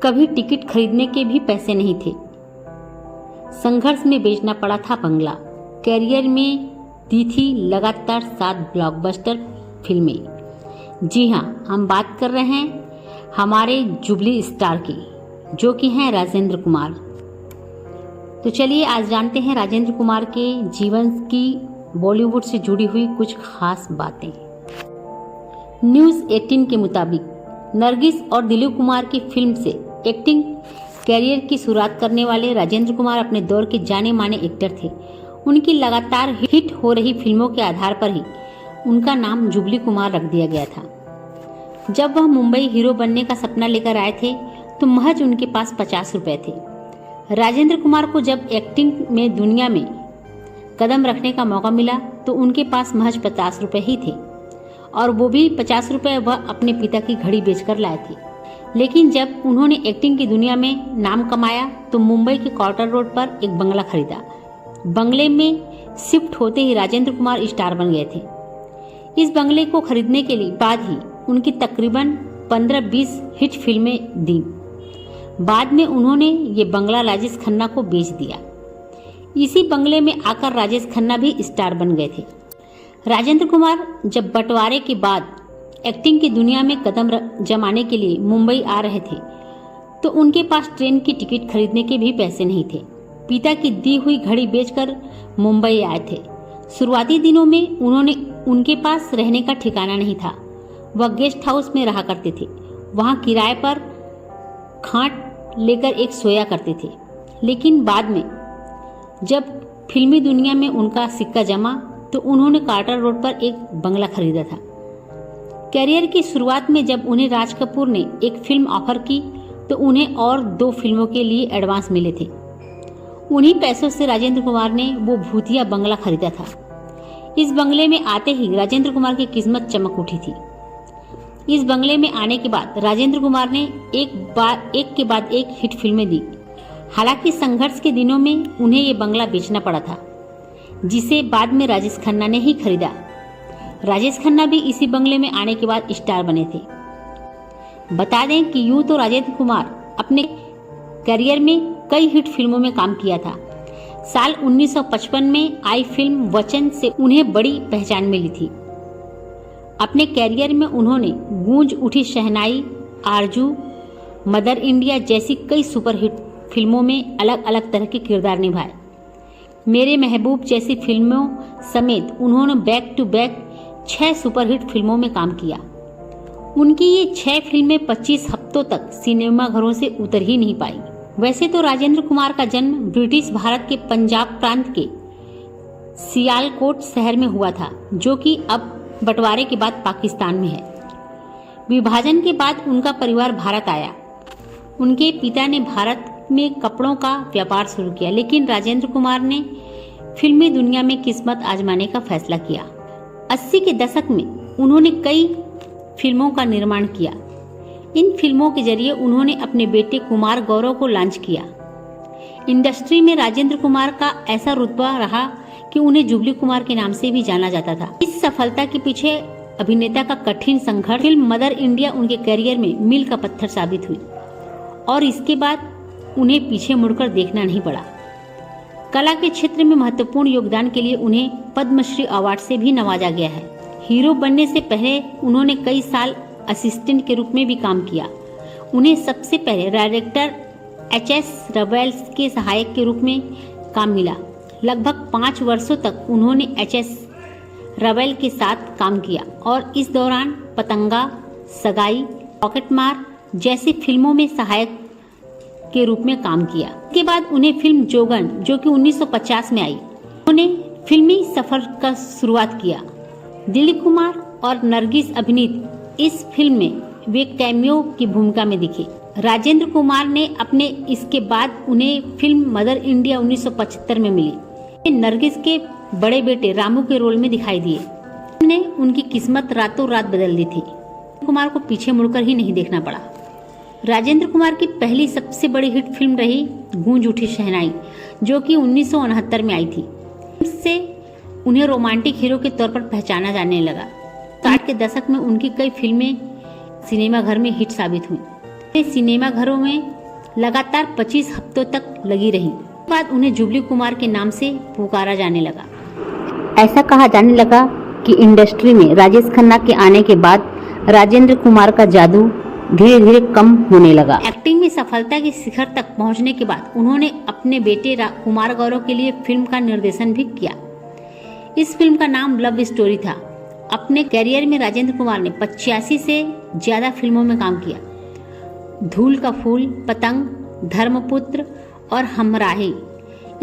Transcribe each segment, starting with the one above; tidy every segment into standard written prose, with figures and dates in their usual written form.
कभी टिकट खरीदने के भी पैसे नहीं थे। संघर्ष में बेचना पड़ा था बंगला। कैरियर में दी थी लगातार 7 ब्लॉकबस्टर फिल्में। जी हाँ, हम बात कर रहे हैं हमारे जुबली स्टार की, जो कि हैं राजेंद्र कुमार। तो चलिए आज जानते हैं राजेंद्र कुमार के जीवन की बॉलीवुड से जुड़ी हुई कुछ खास बातें। न्यूज़ 18 के मुताबिक नरगिस और दिलीप कुमार की फिल्म से एक्टिंग कैरियर की शुरुआत करने वाले राजेंद्र कुमार अपने दौर के जाने माने एक्टर थे। उनकी लगातार हिट हो रही फिल्मों के आधार पर ही उनका नाम जुबली कुमार रख दिया गया था। जब वह मुंबई हीरो बनने का सपना लेकर आए थे तो महज उनके पास 50 रुपए थे। राजेंद्र कुमार को जब एक्टिंग में दुनिया में कदम रखने का मौका मिला तो उनके पास महज 50 रुपए ही थे, और वो भी 50 रुपए वह अपने पिता की घड़ी बेचकर लाए थे। लेकिन जब उन्होंने एक्टिंग की दुनिया में नाम कमाया तो मुंबई के क्वार्टर रोड पर एक बंगला खरीदा। बंगले में शिफ्ट होते ही राजेंद्र कुमार स्टार बन गए थे। इस बंगले को खरीदने के लिए बाद ही उनकी तकरीबन 15-20 हिट फिल्में दी। बाद में उन्होंने ये बंगला राजेश खन्ना को बेच दिया। इसी बंगले में आकर राजेश खन्ना भी स्टार बन गए थे। राजेंद्र कुमार जब बंटवारे के बाद एक्टिंग की दुनिया में कदम जमाने के लिए मुंबई आ रहे थे तो उनके पास ट्रेन की टिकट खरीदने के भी पैसे नहीं थे। पिता की दी हुई घड़ी बेचकर मुंबई आए थे। शुरुआती दिनों में उनके पास रहने का ठिकाना नहीं था। वह गेस्ट हाउस में रहा करते थे। वहां किराए पर खाट लेकर एक सोया करते थे। लेकिन बाद में जब फिल्मी दुनिया में उनका सिक्का जमा तो उन्होंने कार्टर रोड पर एक बंगला खरीदा था। कैरियर की शुरुआत में जब उन्हें राज कपूर ने एक फिल्म ऑफर की तो उन्हें और 2 फिल्मों के लिए एडवांस मिले थे। उन्हीं पैसों से राजेंद्र कुमार ने वो भूतिया बंगला खरीदा था। इस बंगले में आते ही राजेंद्र कुमार की किस्मत चमक उठी थी। इस बंगले में आने के बाद राजेंद्र कुमार ने एक के बाद एक हिट फिल्में दी। हालांकि संघर्ष के दिनों में उन्हें ये बंगला बेचना पड़ा था, जिसे बाद में राजेश खन्ना ने ही खरीदा। राजेश खन्ना भी इसी बंगले में आने के बाद स्टार बने थे। बता दें कि यूं तो राजेंद्र कुमार अपने करियर में कई हिट फिल्मों में काम किया था। साल 1955 में आई फिल्म वचन से उन्हें बड़ी पहचान मिली थी। अपने कैरियर में उन्होंने गूंज उठी शहनाई, आरजू, मदर इंडिया जैसी कई सुपरहिट फिल्मों में अलग अलग तरह के किरदार निभाए। मेरे महबूब जैसी फिल्मों समेत उन्होंने बैक टू बैक 6 सुपरहिट फिल्मों में काम किया। उनकी ये 6 फिल्में 25 हफ्तों तक सिनेमा घरों से उतर ही नहीं पाई। वैसे तो राजेंद्र कुमार का जन्म ब्रिटिश भारत के पंजाब प्रांत के सियालकोट शहर में हुआ था, जो कि अब बंटवारे के बाद पाकिस्तान में है। विभाजन के बाद उनका परिवार भारत आया। उनके पिता ने भारत में कपड़ों का व्यापार शुरू किया, लेकिन राजेंद्र कुमार ने फिल्मी दुनिया में किस्मत आजमाने का फैसला किया। 80 के दशक में उन्होंने कई फिल्मों का निर्माण किया। इन फिल्मों के जरिए उन्होंने अपने बेटे कुमार गौरव को लॉन्च किया। इंडस्ट्री में राजेंद्र कुमार का ऐसा रुतबा रहा कि उन्हें जुबली कुमार के नाम से भी जाना जाता था। इस सफलता के पीछे अभिनेता का कठिन संघर्ष फिल्म मदर इंडिया उनके करियर में मील का पत्थर साबित हुई, और इसके बाद उन्हें पीछे मुड़कर देखना नहीं पड़ा। कला के क्षेत्र में महत्वपूर्ण योगदान के लिए उन्हें पद्मश्री अवार्ड से भी नवाजा गया है। हीरो बनने से पहले उन्होंने कई साल असिस्टेंट के रूप में भी काम किया। उन्हें सबसे पहले डायरेक्टर H.S. रवेल्स के सहायक के रूप में काम मिला। लगभग 5 वर्षों तक उन्होंने H.S. रवेल के साथ काम किया और इस दौरान पतंगा, सगाई, पॉकेटमार जैसी फिल्मों में सहायक के रूप में काम किया। इसके बाद उन्हें फिल्म जोगन, जो कि 1950 में आई, उन्होंने फिल्मी सफर का शुरुआत किया। दिलीप कुमार और नरगिस अभिनीत इस फिल्म में वे कैमियो की भूमिका में दिखे। राजेंद्र कुमार ने अपने इसके बाद उन्हें फिल्म मदर इंडिया 1975 में मिली। नरगिस के बड़े बेटे रामू के रोल में दिखाई दिए। ने उनकी किस्मत रातों रात बदल दी थी। कुमार को पीछे मुड़कर ही नहीं देखना पड़ा। राजेंद्र कुमार की पहली सबसे बड़ी हिट फिल्म रही गूंज उठी शहनाई, जो कि 1969 में आई थी। इससे उन्हें रोमांटिक हीरो के तौर पर पहचाना जाने लगा। 60 के दशक में उनकी कई फिल्में सिनेमा घर में हिट साबित हुई। सिनेमा घरों में लगातार 25 हफ्तों तक लगी रही। उसके बाद उन्हें जुबली कुमार के नाम से पुकारा जाने लगा। ऐसा कहा जाने लगा कि इंडस्ट्री में राजेश खन्ना के आने के बाद राजेंद्र कुमार का जादू धीरे धीरे कम होने लगा। एक्टिंग में सफलता के शिखर तक पहुंचने के बाद उन्होंने अपने बेटे कुमार गौरव के लिए फिल्म का निर्देशन भी किया। इस फिल्म का नाम लव स्टोरी था। अपने कैरियर में राजेंद्र कुमार ने 85 से ज्यादा फिल्मों में काम किया। धूल का फूल, पतंग, धर्मपुत्र और हमराही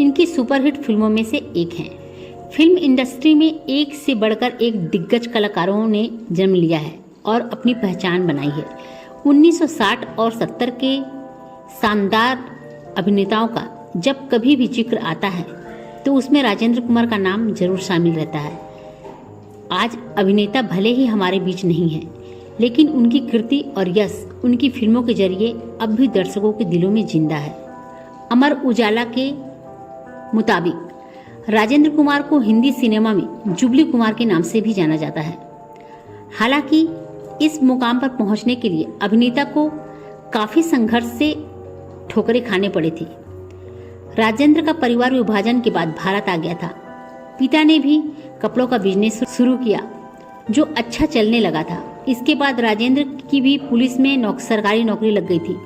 इनकी सुपरहिट फिल्मों में से एक हैं। फिल्म इंडस्ट्री में एक से बढ़कर एक दिग्गज कलाकारों ने जन्म लिया है और अपनी पहचान बनाई है। 1960 और 70 के शानदार अभिनेताओं का जब कभी भी जिक्र आता है तो उसमें राजेंद्र कुमार का नाम जरूर शामिल रहता है। आज अभिनेता भले ही हमारे बीच नहीं है, लेकिन उनकी कृति और यश उनकी फिल्मों के जरिए अब भी दर्शकों के दिलों में जिंदा है। अमर उजाला के मुताबिक राजेंद्र कुमार को हिंदी सिनेमा में जुबली कुमार के नाम से भी जाना जाता है। हालांकि इस मुकाम पर पहुंचने के लिए अभिनेता को काफी संघर्ष से ठोकरें खाने पड़े थे। राजेंद्र का परिवार विभाजन के बाद भारत आ गया था। पिता ने भी कपड़ों का बिजनेस शुरू किया जो अच्छा चलने लगा था। इसके बाद राजेंद्र की भी पुलिस में सरकारी नौकरी लग गई थी,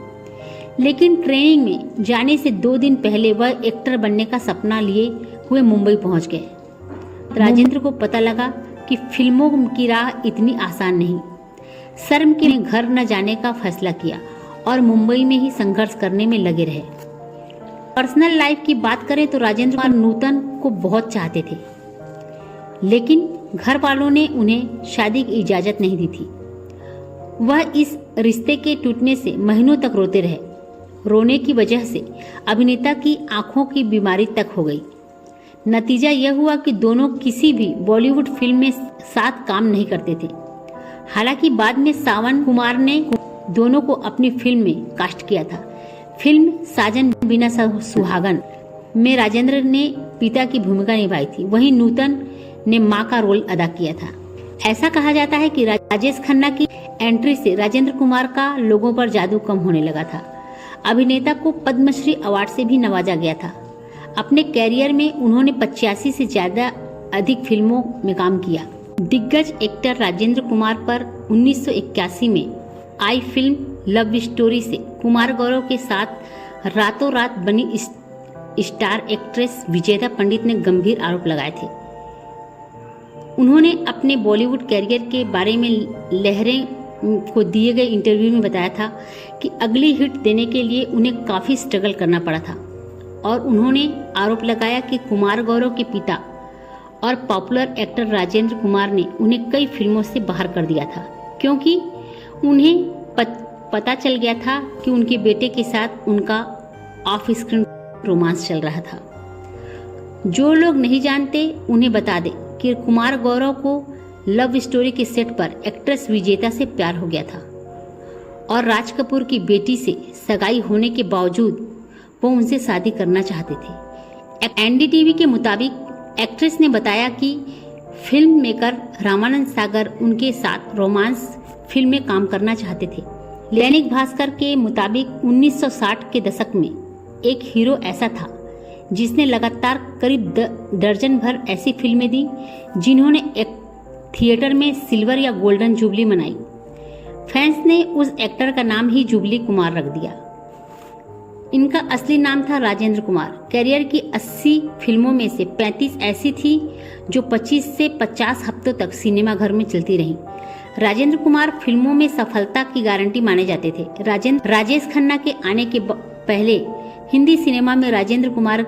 लेकिन ट्रेनिंग में जाने से 2 दिन पहले वह एक्टर बनने का सपना लिए हुए मुंबई पहुंच गए। राजेंद्र को पता लगा कि फिल्मों की राह इतनी आसान नहीं। शर्म के लिए घर न जाने का फैसला किया और मुंबई में ही संघर्ष करने में लगे रहे। पर्सनल लाइफ की बात करें तो राजेंद्र कुमार नूतन को बहुत चाहते थे, लेकिन घर वालों ने उन्हें शादी की इजाजत नहीं दी थी। वह इस रिश्ते के टूटने से महीनों तक रोते रहे। रोने की वजह से अभिनेता की आंखों की बीमारी तक हो गई। नतीजा यह हुआ कि दोनों किसी भी बॉलीवुड फिल्म में साथ काम नहीं करते थे। हालांकि बाद में सावन कुमार ने दोनों को अपनी फिल्म में कास्ट किया था। फिल्म साजन बिना सुहागन में राजेंद्र ने पिता की भूमिका निभाई थी, वहीं नूतन ने मां का रोल अदा किया था। ऐसा कहा जाता है कि राजेश खन्ना की एंट्री से राजेंद्र कुमार का लोगों पर जादू कम होने लगा था। अभिनेता को पद्मश्री अवार्ड से भी नवाजा गया था। अपने कैरियर में उन्होंने 85 से ज्यादा अधिक फिल्मों में काम किया। दिग्गज एक्टर राजेंद्र कुमार पर 1981 में आई फिल्म लव स्टोरी से कुमार गौरव के साथ रातों रात बनी स्टार एक्ट्रेस विजेता पंडित ने गंभीर आरोप लगाए थे। उन्होंने अपने बॉलीवुड कैरियर के बारे में लहरें को दिए गए इंटरव्यू में बताया था कि अगली हिट देने के लिए उन्हें काफ़ी स्ट्रगल करना पड़ा था, और उन्होंने आरोप लगाया कि कुमार गौरव के पिता और पॉपुलर एक्टर राजेंद्र कुमार ने उन्हें कई फिल्मों से बाहर कर दिया था, क्योंकि उन्हें पता चल गया था कि उनके बेटे के साथ उनका ऑफ स्क्रीन रोमांस चल रहा था। जो लोग नहीं जानते उन्हें बता दें कि कुमार गौरव को लव स्टोरी के सेट पर एक्ट्रेस विजेता से प्यार हो गया था, और राज कपूर की बेटी से सगाई होने के बावजूद वो उनसे शादी करना चाहते थे। एनडीटीवी के मुताबिक एक्ट्रेस ने बताया कि फिल्म मेकर रामानंद सागर उनके साथ रोमांस फिल्म में काम करना चाहते थे। दैनिक भास्कर के मुताबिक 1960 के दशक में एक हीरो ऐसा था जिसने लगातार करीब दर्जन भर ऐसी फिल्में दी जिन्होंने एक थिएटर में सिल्वर या गोल्डन जुबली मनाई। फैंस ने उस एक्टर का नाम ही जुबली कुमार रख दिया। इनका असली नाम था राजेंद्र कुमार। कैरियर की 80 फिल्मों में से 35 ऐसी थी जो 25 से 50 हफ्तों तक सिनेमा घर में चलती रहीं। राजेंद्र कुमार फिल्मों में सफलता की गारंटी माने जाते थे। राजेश खन्ना के आने के पहले हिंदी सिनेमा में राजेंद्र कुमार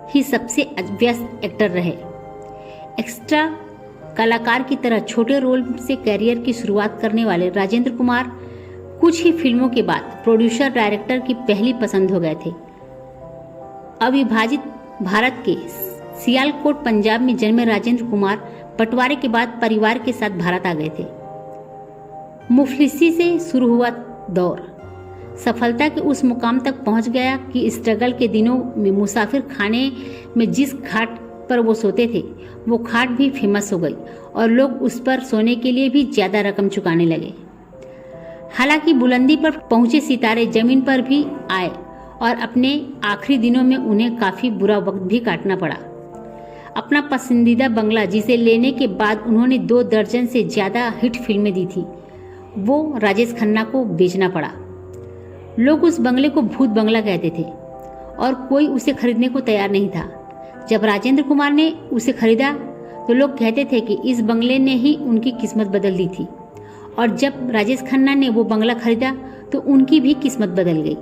ही सबसे व्यस्त एक्टर रहे। एक्स्ट्रा कलाकार की तरह छोटे रोल से कैरियर की शुरुआत करने वाले राजेंद्र कुमार कुछ ही फिल्मों के बाद प्रोड्यूसर डायरेक्टर की पहली पसंद हो गए थे। अविभाजित भारत के सियालकोट पंजाब में जन्मे राजेंद्र कुमार बंटवारे के बाद परिवार के साथ भारत आ गए थे। मुफलिसी से शुरू हुआ दौर सफलता के उस मुकाम तक पहुंच गया कि स्ट्रगल के दिनों में मुसाफिर खाने में जिस खाट पर वो सोते थे वो खाट भी फेमस हो गई और लोग उस पर सोने के लिए भी ज्यादा रकम चुकाने लगे। हालांकि बुलंदी पर पहुंचे सितारे जमीन पर भी आए और अपने आखिरी दिनों में उन्हें काफ़ी बुरा वक्त भी काटना पड़ा। अपना पसंदीदा बंगला, जिसे लेने के बाद उन्होंने 2 दर्जन से ज़्यादा हिट फिल्में दी थी, वो राजेश खन्ना को बेचना पड़ा। लोग उस बंगले को भूत बंगला कहते थे और कोई उसे खरीदने को तैयार नहीं था। जब राजेंद्र कुमार ने उसे खरीदा तो लोग कहते थे कि इस बंगले ने ही उनकी किस्मत बदल दी थी, और जब राजेश खन्ना ने वो बंगला खरीदा तो उनकी भी किस्मत बदल गई।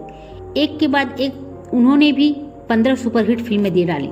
एक के बाद एक उन्होंने भी 15 सुपरहिट फिल्में दे डाली।